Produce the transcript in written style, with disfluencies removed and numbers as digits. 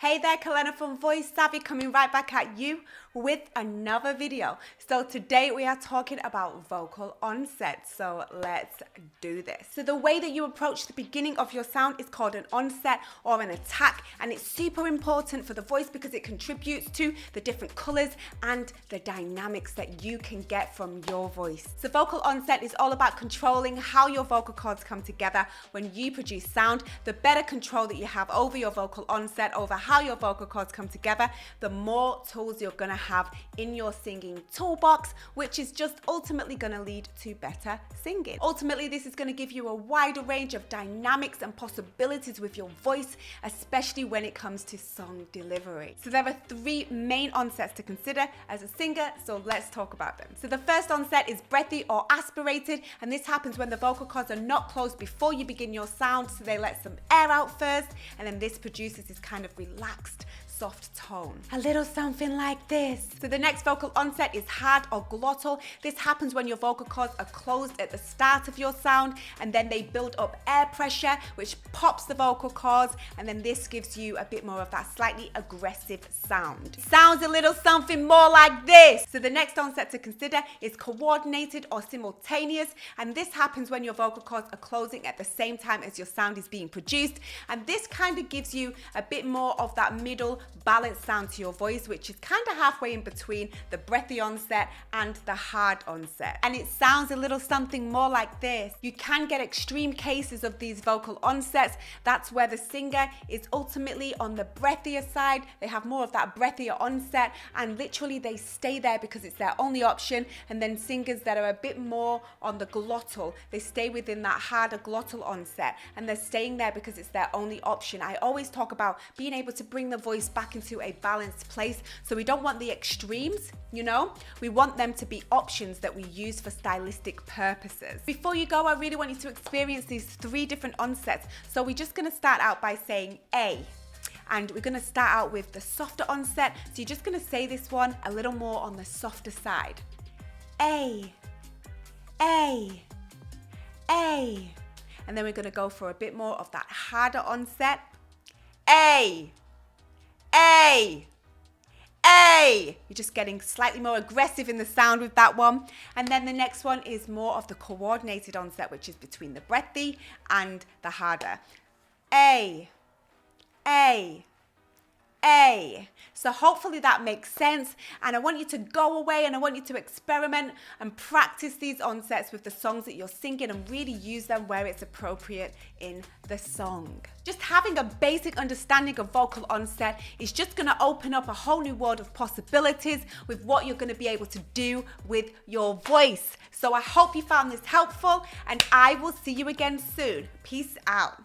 Hey there, Kalena from Voice Savvy, coming right back at you with another video. So today we are talking about vocal onset. So let's do this. So the way that you approach the beginning of your sound is called an onset or an attack, and it's super important for the voice because it contributes to the different colors and the dynamics that you can get from your voice. So vocal onset is all about controlling how your vocal cords come together when you produce sound. The better control that you have over your vocal onset, over how your vocal cords come together, the more tools you're gonna have in your singing toolbox, which is just ultimately gonna lead to better singing. Ultimately, this is gonna give you a wider range of dynamics and possibilities with your voice, especially when it comes to song delivery. So there are three main onsets to consider as a singer, so let's talk about them. So the first onset is breathy or aspirated, and this happens when the vocal cords are not closed before you begin your sound, so they let some air out first, and then this produces this kind of relaxed, soft tone. A little something like this. So the next vocal onset is hard or glottal. This happens when your vocal cords are closed at the start of your sound, and then they build up air pressure, which pops the vocal cords, and then this gives you a bit more of that slightly aggressive sound. Sounds a little something more like this. So the next onset to consider is coordinated or simultaneous, and this happens when your vocal cords are closing at the same time as your sound is being produced, and this kind of gives you a bit more of that middle balanced sound to your voice, which is kind of halfway in between the breathy onset and the hard onset. And it sounds a little something more like this. You can get extreme cases of these vocal onsets. That's where the singer is ultimately on the breathier side. They have more of that breathier onset, and literally they stay there because it's their only option. And then singers that are a bit more on the glottal, they stay within that harder glottal onset, and they're staying there because it's their only option. I always talk about being able to bring the voice back into a balanced place. So we don't want the extremes, you know? We want them to be options that we use for stylistic purposes. Before you go, I really want you to experience these three different onsets. So we're just gonna start out by saying A. And we're gonna start out with the softer onset. So you're just gonna say this one a little more on the softer side. A, A, A. And then we're gonna go for a bit more of that harder onset. A, A, A. You're just getting slightly more aggressive in the sound with that one. And then the next one is more of the coordinated onset, which is between the breathy and the harder. A, A, A. So hopefully that makes sense, and I want you to go away and I want you to experiment and practice these onsets with the songs that you're singing and really use them where it's appropriate in the song. Just having a basic understanding of vocal onset is just gonna open up a whole new world of possibilities with what you're gonna be able to do with your voice. So I hope you found this helpful, and I will see you again soon. Peace out.